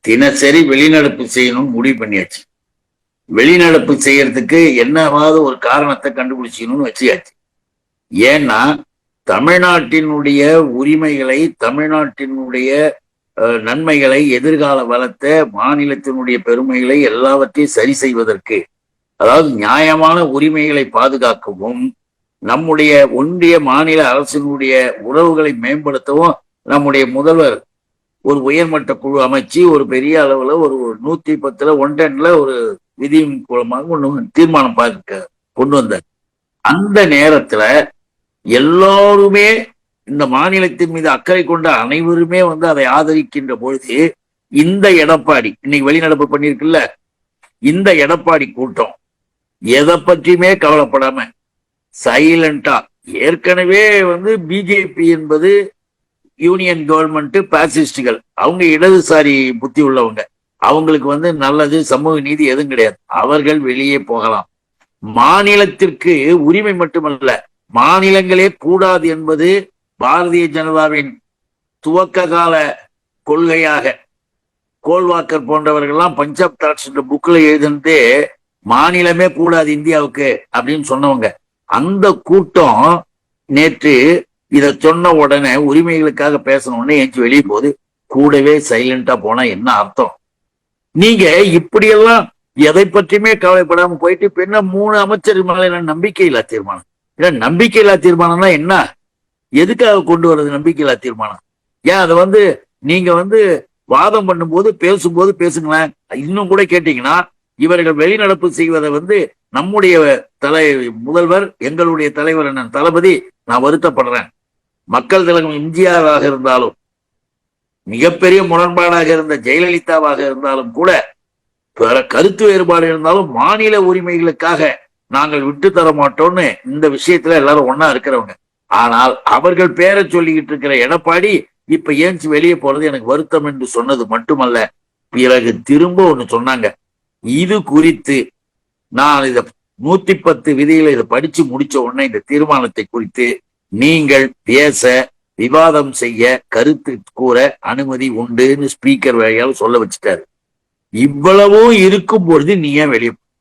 தினசரி வெளிநடப்பு செய்யணும்னு முடிவு பண்ணியாச்சு. வெளிநடப்பு செய்யறதுக்கு என்னவாவது ஒரு காரணத்தை கண்டுபிடிச்சிக்கணும்னு வச்சியாச்சு. ஏன்னா தமிழ்நாட்டினுடைய உரிமைகளை, தமிழ்நாட்டினுடைய நன்மைகளை, எதிர்கால வளத்தை, மாநிலத்தினுடைய பெருமைகளை எல்லாவற்றையும் சரி செய்வதற்கு, அதாவது நியாயமான உரிமைகளை பாதுகாக்கவும், நம்முடைய ஒன்றிய மாநில அரசினுடைய உறவுகளை மேம்படுத்தவும் நம்முடைய முதல்வர் ஒரு உயர்மட்ட குழு அமைச்சு ஒரு பெரிய அளவுல ஒரு 110ல 110ல ஒரு விதியின் மூலமாக ஒண்ணு தீர்மானம் பார்க்க கொண்டு வந்தார். அந்த நேரத்துல எல்லோருமே இந்த மாநிலத்தின் மீது அக்கறை கொண்ட அனைவருமே அதை ஆதரிக்கின்ற பொழுது இந்த எடப்பாடி இன்னைக்கு வெளிநடப்பு பண்ணிருக்குல்ல, இந்த எடப்பாடி கூட்டம் எதை பற்றியுமே கவலைப்படாம சைலண்டா, ஏற்கனவே பிஜேபி என்பது யூனியன் கவர்மெண்ட் பாசிஸ்டுகள், அவங்க இடதுசாரி புத்தி உள்ளவங்க, அவங்களுக்கு நல்லது சமூக நீதி எதுவும் கிடையாது, அவர்கள் வெளியே போகலாம். மாநிலத்திற்கு உரிமை மட்டுமல்ல, மாநிலங்களே கூடாது என்பது பாரதிய ஜனதாவின் துவக்க கால கொள்கையாக கோல்வாக்கர் போன்றவர்கள்லாம் பஞ்சாப் தாட்ஸ் புக்ல எழுதுனதே மாநிலமே கூடாது இந்தியாவுக்கு அப்படின்னு சொன்னவங்க. அந்த கூட்டம் நேற்று இத சொன்ன உடனே உரிமைகளுக்காக பேசணும்னு ஏஞ்சி வெளியே போகுது. கூடவே சைலண்டா போனா என்ன அர்த்தம்? நீங்க இப்படியெல்லாம் எதை பற்றியுமே கவலைப்படாம போயிட்டு இப்ப என்ன 3 அமைச்சர் மேல நம்பிக்கையில்லா தீர்மானம்? நம்பிக்கையில்லா தீர்மானம்னா என்ன? எதுக்காக கொண்டு வர்றது நம்பிக்கையில்லா தீர்மானம்? ஏன் அதை நீங்க வாதம் பண்ணும்போது பேசும்போது பேசுங்களேன். இன்னும் கூட கேட்டீங்கன்னா, இவர்கள் வெளிநடப்பு செய்வதை நம்முடைய முதல்வர், எங்களுடைய தலைவர் என்ன தளபதி, நான் வருத்தப்படுறேன். மக்கள் தலைவர் எம்ஜிஆராக இருந்தாலும், மிகப்பெரிய முரண்பாடாக இருந்த ஜெயலலிதாவாக இருந்தாலும் கூட, கருத்து வேறுபாடு இருந்தாலும் மாநில உரிமைகளுக்காக நாங்கள் விட்டு தர மாட்டோம்னு இந்த விஷயத்துல எல்லாரும் ஒன்னா இருக்கிறவங்க. ஆனால் அவர்கள் பேரை சொல்லிக்கிட்டு இருக்கிற எடப்பாடி இப்ப ஏஞ்சி வெளியே போறது எனக்கு வருத்தம் என்று சொன்னது மட்டுமல்ல, பிறகு திரும்ப ஒண்ணு சொன்னாங்க. இது குறித்து நான் இத 110 விதிகளை இதை படிச்சு முடிச்ச உடனே இந்த தீர்மானத்தை குறித்து நீங்கள் பேச, விவாதம் செய்ய, கருத்து கூற அனுமதி உண்டுன்னு ஸ்பீக்கர் வழியால் சொல்ல வச்சுட்டாரு. இவ்வளவும் இருக்கும் பொழுது நீ ஏன் வெளியே